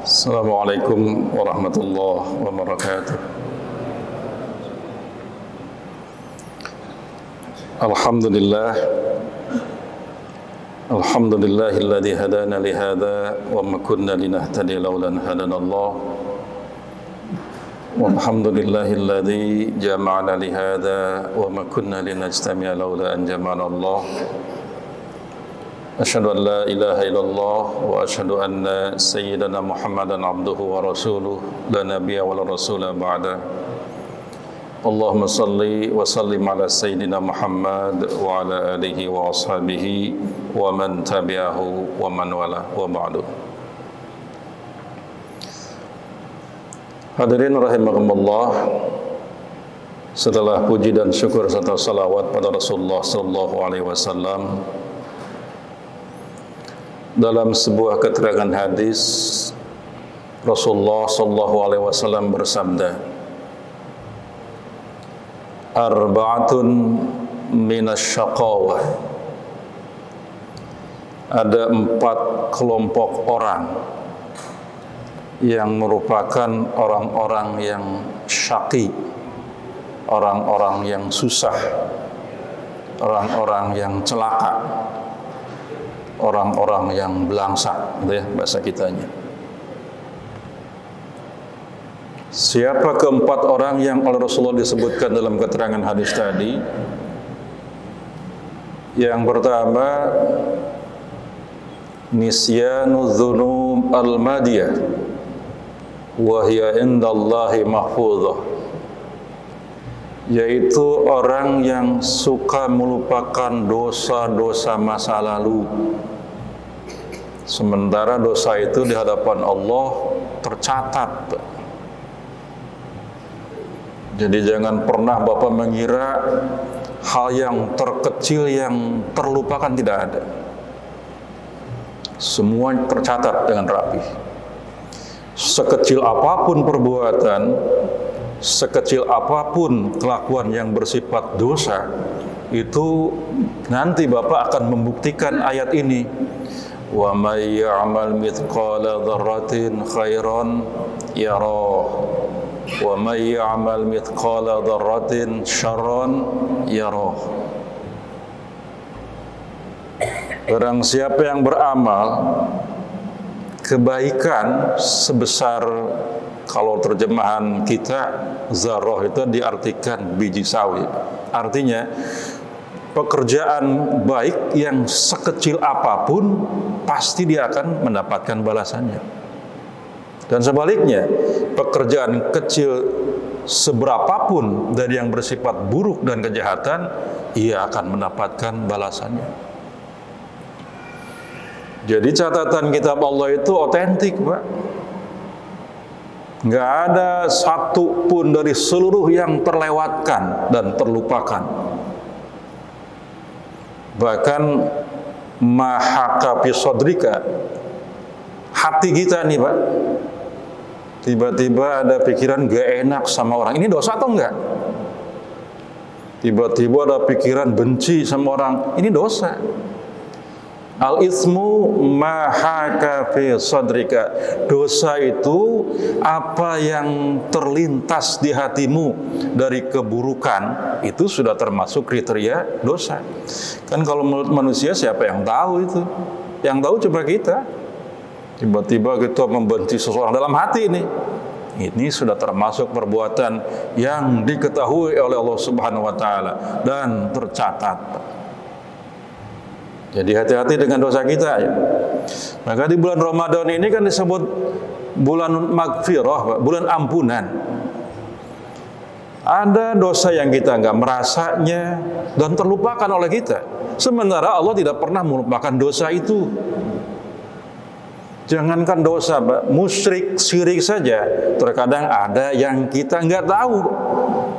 Assalamualaikum warahmatullahi wabarakatuh. Alhamdulillah, alhamdulillahilladzi hadana li hadza wa ma kunna linahtadiya laula an hadanallah. Walhamdulillahilladzi jama'ana li hadza wa ma kunna linajtami'a laula an jama'ana Allah. Asyhadu an la ilaha illallah wa asyhadu anna sayyidana Muhammadan abduhu wa rasuluh la nabiyya wa la rasula ba'da. Allahumma salli wa sallim ala sayyidina Muhammad wa ala alihi wa ashabihi wa man tabi'ahu wa man wala wa ba'du. Hadirin rahimakumullah, setelah puji dan syukur serta salawat pada Rasulullah sallallahu alaihi wasallam, dalam sebuah keterangan hadis Rasulullah sallallahu alaihi wasallam bersabda, arba'atun minasyaqawah. Ada 4 kelompok orang yang merupakan orang-orang yang syaqi, orang-orang yang susah, orang-orang yang celaka, orang-orang yang belangsak, gitu ya bahasa kitanya. Siapa keempat orang yang oleh Rasulullah disebutkan dalam keterangan hadis tadi? Yang pertama, nisyanu dzunub al-madiyah wa hiya indallahi mahfuzah, yaitu orang yang suka melupakan dosa-dosa masa lalu, sementara dosa itu di hadapan Allah tercatat. Jadi jangan pernah Bapak mengira hal yang terkecil yang terlupakan, tidak ada. Semua tercatat dengan rapi. Sekecil apapun perbuatan, sekecil apapun kelakuan yang bersifat dosa, itu nanti Bapak akan membuktikan ayat ini. Wa may ya'mal mithqala dzarratin khairan yarah wa may ya'mal mithqala dzarratin syarran yarah. Barang siapa yang beramal kebaikan sebesar, kalau terjemahan kita zarrah itu diartikan biji sawi. Artinya pekerjaan baik yang sekecil apapun pasti dia akan mendapatkan balasannya. Dan sebaliknya, pekerjaan kecil seberapapun dari yang bersifat buruk dan kejahatan, ia akan mendapatkan balasannya. Jadi catatan kitab Allah itu otentik, Pak. Nggak ada satu pun dari seluruh yang terlewatkan dan terlupakan. Bahkan mahaka fi sodrika, hati kita nih Pak, tiba-tiba ada pikiran gak enak sama orang, ini dosa atau enggak? Tiba-tiba ada pikiran benci sama orang, ini dosa. Al-itsmu mahaka fi sadrika. Dosa itu apa yang terlintas di hatimu dari keburukan, itu sudah termasuk kriteria dosa. Kan kalau menurut manusia siapa yang tahu itu? Yang tahu cuma kita. Tiba-tiba kita membenci seseorang dalam hati ini. Ini sudah termasuk perbuatan yang diketahui oleh Allah Subhanahu wa taala dan tercatat. Jadi hati-hati dengan dosa kita ya. Maka di bulan Ramadan ini kan disebut bulan magfirah, bulan ampunan. Ada dosa yang kita nggak merasanya dan terlupakan oleh kita. Sementara Allah tidak pernah melupakan dosa itu. Jangankan dosa, musyrik, syirik saja, terkadang ada yang kita nggak tahu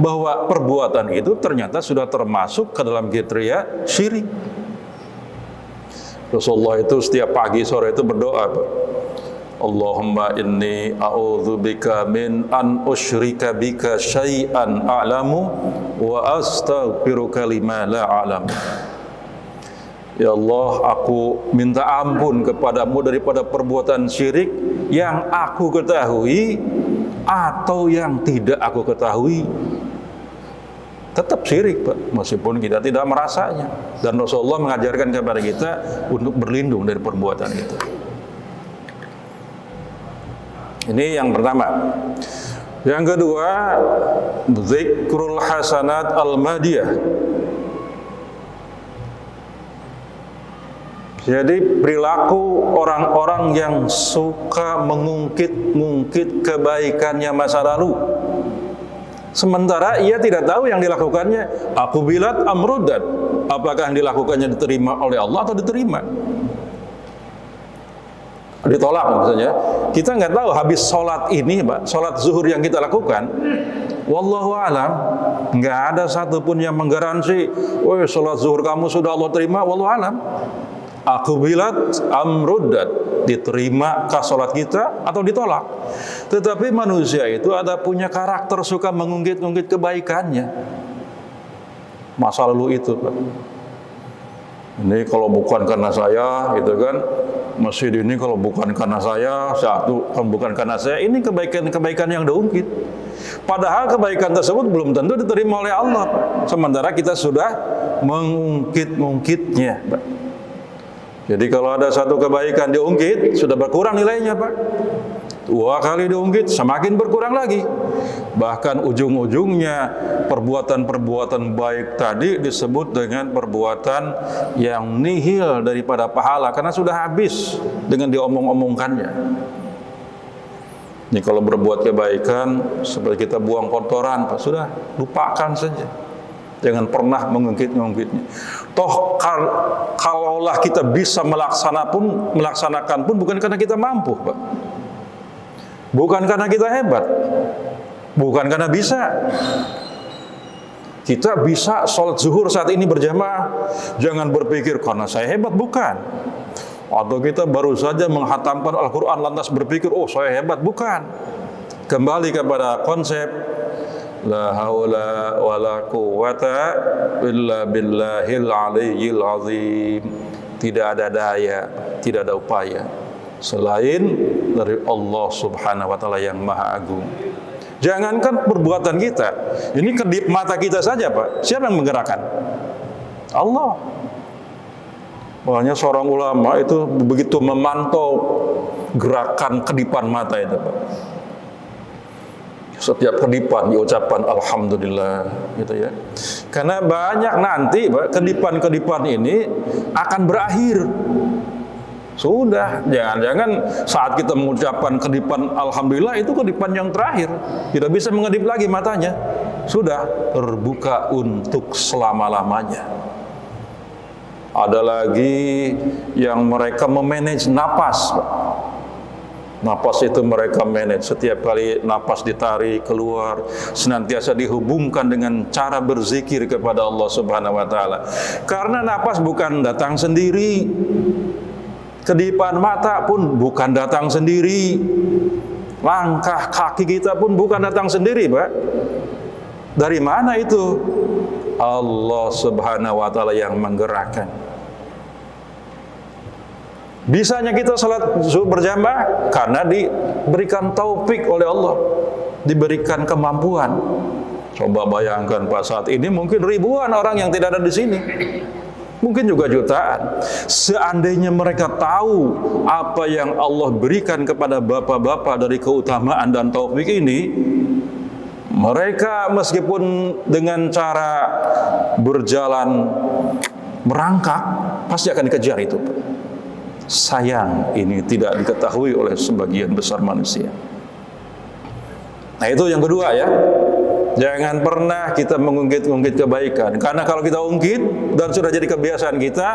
bahwa perbuatan itu ternyata sudah termasuk ke dalam kriteria syirik. Rasulullah itu setiap pagi sore itu berdoa, Allahumma inni a'udzubika min an usyrika bika syai'an a'lamu wa astaghfiruka lima la a'lamu. Ya Allah, aku minta ampun kepadamu daripada perbuatan syirik yang aku ketahui atau yang tidak aku ketahui, tetap syirik, Pak, meskipun kita tidak merasanya. Dan Rasulullah mengajarkan kepada kita untuk berlindung dari perbuatan itu. Ini yang pertama. Yang kedua, zikrul hasanat al-madiyah. Jadi perilaku orang-orang yang suka mengungkit-ungkit kebaikannya masa lalu, sementara ia tidak tahu yang dilakukannya aqbilat amrudat, apakah yang dilakukannya diterima oleh Allah atau diterima, ditolak misalnya. Kita nggak tahu habis sholat ini, Pak, sholat zuhur yang kita lakukan, wallahu alam, nggak ada satupun yang menggaransi, oh sholat zuhur kamu sudah Allah terima, wallahu alam. Aqbilat amrudat, diterimakah sholat kita atau ditolak. Tetapi manusia itu ada punya karakter suka mengungkit-ungkit kebaikannya masa lalu itu, Pak. Ini kalau bukan karena saya, gitu kan, masjid ini kalau bukan karena saya, satu kalau bukan karena saya, ini kebaikan-kebaikan yang diungkit. Padahal kebaikan tersebut belum tentu diterima oleh Allah, Pak. Sementara kita sudah mengungkit-ungkitnya, Pak. Jadi kalau ada satu kebaikan diungkit, sudah berkurang nilainya, Pak. 2 kali diungkit, semakin berkurang lagi. Bahkan ujung-ujungnya perbuatan-perbuatan baik tadi disebut dengan perbuatan yang nihil daripada pahala, karena sudah habis dengan diomong-omongkannya. Ini kalau berbuat kebaikan seperti kita buang kotoran, Pak, sudah lupakan saja. Jangan pernah mengungkit-ungkitnya. Toh kalaulah kita bisa melaksanakan pun bukan karena kita mampu, Pak. Bukan karena kita hebat. Bukan karena bisa. Kita bisa sholat zuhur saat ini berjamaah, jangan berpikir karena saya hebat, bukan. Atau kita baru saja menghatamkan Al-Quran lantas berpikir, oh saya hebat, bukan. Kembali kepada konsep la haula wala quwwata illa billahil aliyyil azim. Tidak ada daya, tidak ada upaya selain dari Allah Subhanahu wa taala yang Maha Agung. Jangankan perbuatan kita, ini kedip mata kita saja, Pak. Siapa yang menggerakkan? Allah. Makanya seorang ulama itu begitu memantau gerakan kedipan mata itu, Pak. Setiap kedipan diucapkan alhamdulillah, gitu ya. Karena banyak nanti, Pak, kedipan-kedipan ini akan berakhir. Sudah, jangan-jangan saat kita mengucapkan kedipan alhamdulillah itu kedipan yang terakhir. Tidak bisa mengedip lagi matanya. Sudah terbuka untuk selama-lamanya. Ada lagi yang mereka memanage napas, Pak. Napas itu mereka manage, setiap kali napas ditarik keluar senantiasa dihubungkan dengan cara berzikir kepada Allah Subhanahu wa taala. Karena napas bukan datang sendiri, kedipan mata pun bukan datang sendiri, langkah kaki kita pun bukan datang sendiri, Pak. Dari mana itu? Allah Subhanahu wa taala yang menggerakkan. Bisanya kita salat berjamaah karena diberikan taufik oleh Allah, diberikan kemampuan. Coba bayangkan, Pak, saat ini mungkin ribuan orang yang tidak ada di sini, mungkin juga jutaan. Seandainya mereka tahu apa yang Allah berikan kepada bapak-bapak dari keutamaan dan taufik ini, mereka meskipun dengan cara berjalan merangkak pasti akan dikejar itu. Sayang ini tidak diketahui oleh sebagian besar manusia. Nah, itu yang kedua ya. Jangan pernah kita mengungkit-ungkit kebaikan. Karena kalau kita ungkit dan sudah jadi kebiasaan kita,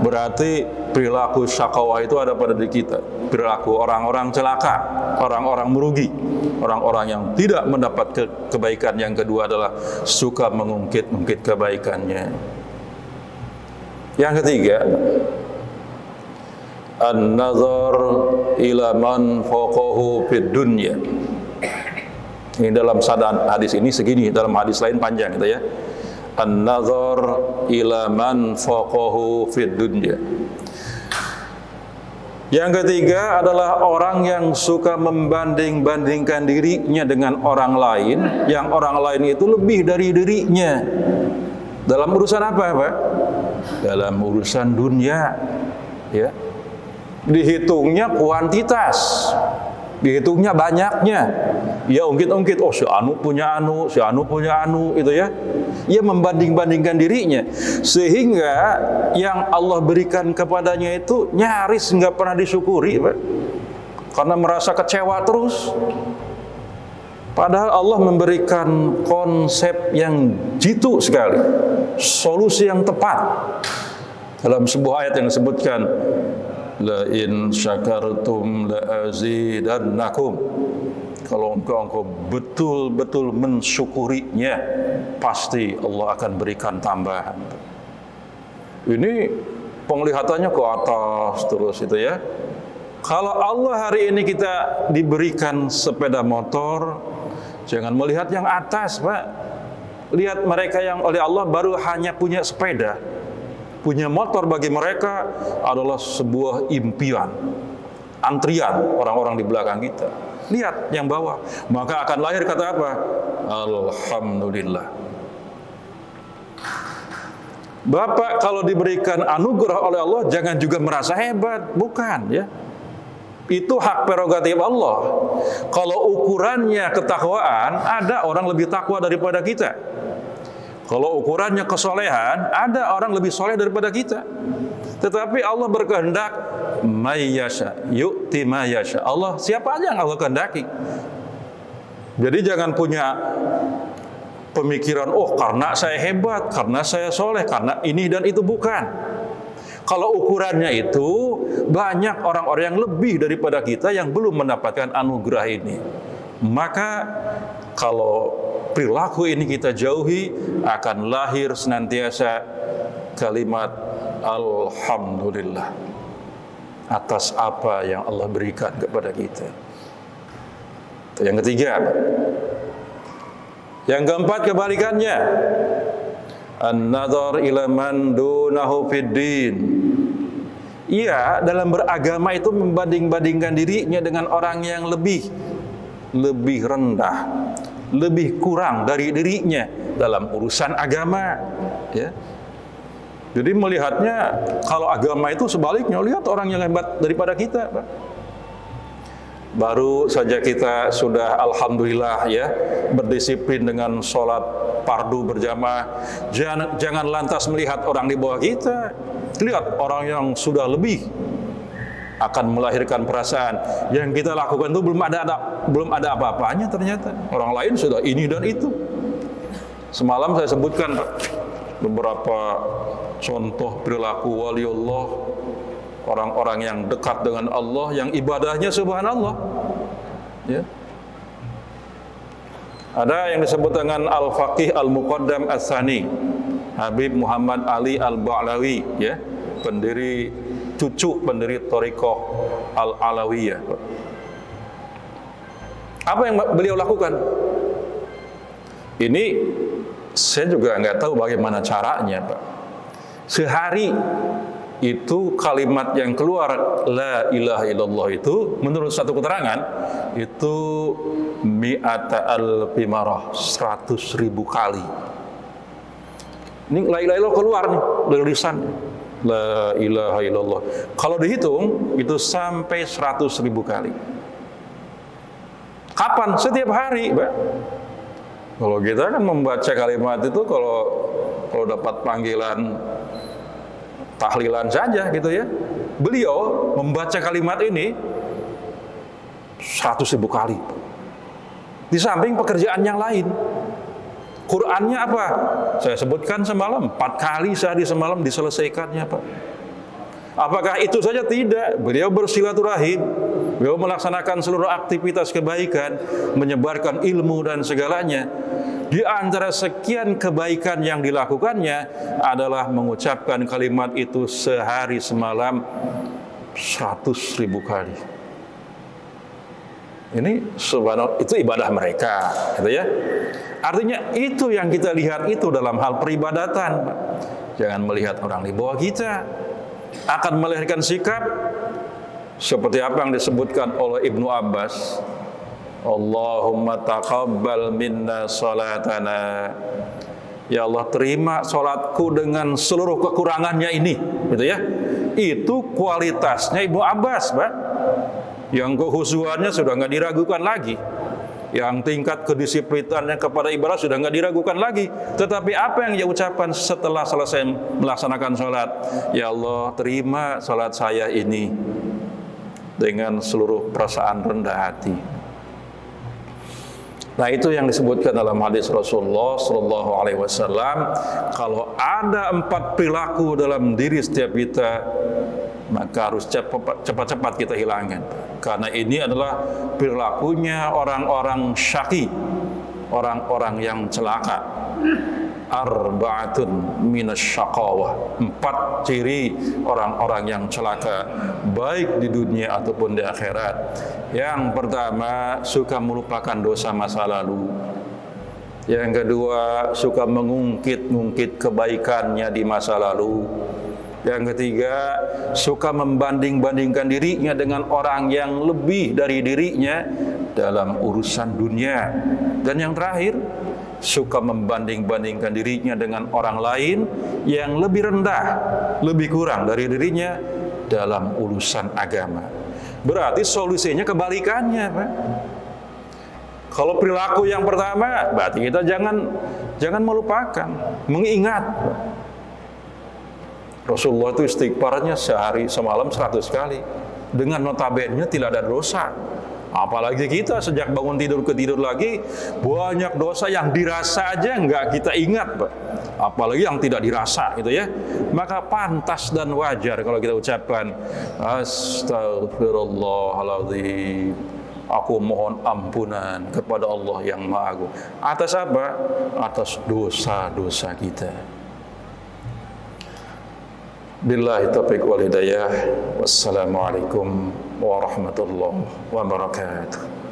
berarti perilaku syakawa itu ada pada diri kita. Perilaku orang-orang celaka, orang-orang merugi, orang-orang yang tidak mendapat kebaikan. Yang kedua adalah suka mengungkit-ungkit kebaikannya. Yang ketiga, an-nazar ila man faqahu fid dunya. Ini dalam hadis ini segini, dalam hadis lain panjang gitu ya. An-nazar ila man faqahu fid dunya. Yang ketiga adalah orang yang suka membanding-bandingkan dirinya dengan orang lain, yang orang lain itu lebih dari dirinya. Dalam urusan apa, Pak? Dalam urusan dunia, ya. Dihitungnya kuantitas, dihitungnya banyaknya. Ya ungkit-ungkit, oh si anu punya anu, si anu punya anu, itu ya. Ia membanding-bandingkan dirinya, sehingga yang Allah berikan kepadanya itu nyaris nggak pernah disyukuri, Pak. Karena merasa kecewa terus. Padahal Allah memberikan konsep yang jitu sekali, solusi yang tepat. Dalam sebuah ayat yang disebutkan, la in syakartum la azidannakum. Kalau engkau betul-betul mensyukurinya, pasti Allah akan berikan tambahan. Ini penglihatannya ke atas terus itu ya. Kalau Allah hari ini kita diberikan sepeda motor, jangan melihat yang atas, Pak. Lihat mereka yang oleh Allah baru hanya punya sepeda. Punya motor bagi mereka adalah sebuah impian. Antrian orang-orang di belakang kita. Lihat yang bawah, maka akan lahir kata apa? Alhamdulillah. Bapak kalau diberikan anugerah oleh Allah jangan juga merasa hebat, bukan ya. Itu hak prerogatif Allah. Kalau ukurannya ketakwaan, ada orang lebih takwa daripada kita. Kalau ukurannya kesolehan, ada orang lebih soleh daripada kita. Tetapi Allah berkehendak mayyasha yu'ti mayyasha. Allah siapa aja yang Allah kehendaki. Jadi jangan punya pemikiran, oh karena saya hebat, karena saya soleh, karena ini dan itu, bukan. Kalau ukurannya itu, banyak orang-orang yang lebih daripada kita yang belum mendapatkan anugerah ini. Maka kalau perilaku ini kita jauhi, akan lahir senantiasa kalimat alhamdulillah atas apa yang Allah berikan kepada kita. Itu yang ketiga. Yang keempat kebalikannya, an-nadhar ila man dunahu fid din. Ia dalam beragama itu membanding-bandingkan dirinya dengan orang yang lebih rendah, lebih kurang dari dirinya dalam urusan agama, ya. Jadi melihatnya kalau agama itu sebaliknya, lihat orang yang hebat daripada kita, Pak. Baru saja kita sudah alhamdulillah ya berdisiplin dengan sholat fardu berjamaah. Jangan lantas melihat orang di bawah kita. Lihat orang yang sudah lebih, akan melahirkan perasaan yang kita lakukan itu belum ada apa-apanya ternyata. Orang lain sudah ini dan itu. Semalam saya sebutkan, Pak, beberapa contoh perilaku waliullah, orang-orang yang dekat dengan Allah, yang ibadahnya subhanallah, ya. Ada yang disebut dengan Al-Faqih Al-Muqaddam As-Sani, Habib Muhammad Ali Al-Ba'lawi, ya, cucu pendiri Thariqah Al-Alawiyah. Apa yang beliau lakukan? Ini saya juga nggak tahu bagaimana caranya, Pak. Sehari itu kalimat yang keluar la ilaha illallah itu menurut satu keterangan itu mi'ata alfi marah, 100.000 kali. Ini la ilaha illallah keluar nih dari lisan, la ilaha illallah. Kalau dihitung itu sampai 100.000 kali. Kapan? Setiap hari, Pak. Kalau kita kan membaca kalimat itu kalau dapat panggilan tahlilan saja gitu ya. Beliau membaca kalimat ini 100.000 kali. Di samping pekerjaan yang lain. Qur'annya apa? Saya sebutkan semalam, 4 kali sehari semalam diselesaikannya, Pak. Apakah itu saja? Tidak. Beliau bersilaturahim, beliau melaksanakan seluruh aktivitas kebaikan, menyebarkan ilmu dan segalanya. Di antara sekian kebaikan yang dilakukannya adalah mengucapkan kalimat itu sehari semalam 100.000 kali. Ini subhanallah, itu ibadah mereka, gitu ya. Artinya itu yang kita lihat itu dalam hal peribadatan, Pak. Jangan melihat orang di bawah kita. Akan melahirkan sikap Seperti apa yang disebutkan oleh Ibnu Abbas, Allahumma taqabbal minna salatana. Ya Allah, terima salatku dengan seluruh kekurangannya ini, gitu ya. Itu kualitasnya Ibnu Abbas, Pak. Yang kehusuannya sudah nggak diragukan lagi. Yang tingkat kedisiplinannya kepada ibadah sudah nggak diragukan lagi. Tetapi apa yang dia ucapkan setelah selesai melaksanakan salat? Ya Allah, terima salat saya ini dengan seluruh perasaan rendah hati. Nah, itu yang disebutkan dalam hadis Rasulullah Shallallahu Alaihi Wasallam. Kalau ada 4 perilaku dalam diri setiap kita, maka harus cepat-cepat kita hilangkan. Karena ini adalah perilakunya orang-orang syaqi, orang-orang yang celaka. Arba'atun minasyaqawah, 4 ciri orang-orang yang celaka, baik di dunia ataupun di akhirat. Yang pertama, suka melupakan dosa masa lalu. Yang kedua, suka mengungkit-ungkit kebaikannya di masa lalu. Yang ketiga, suka membanding-bandingkan dirinya dengan orang yang lebih dari dirinya dalam urusan dunia. Dan yang terakhir, suka membanding-bandingkan dirinya dengan orang lain yang lebih rendah, lebih kurang dari dirinya dalam urusan agama. Berarti solusinya kebalikannya, Pak. Kalau perilaku yang pertama, berarti kita jangan melupakan, mengingat. Rasulullah itu istighfarnya sehari semalam 100 kali. Dengan notabene tidak ada dosa. Apalagi kita sejak bangun tidur ke tidur lagi, banyak dosa yang dirasa aja nggak kita ingat, Pak. Apalagi yang tidak dirasa, gitu ya. Maka pantas dan wajar kalau kita ucapkan Astagfirullahaladzim, aku mohon ampunan kepada Allah yang Maha Agung. Atas apa? Atas dosa-dosa kita. Billahi taufiq wal hidayah. Wassalamualaikum warahmatullahi wabarakatuh.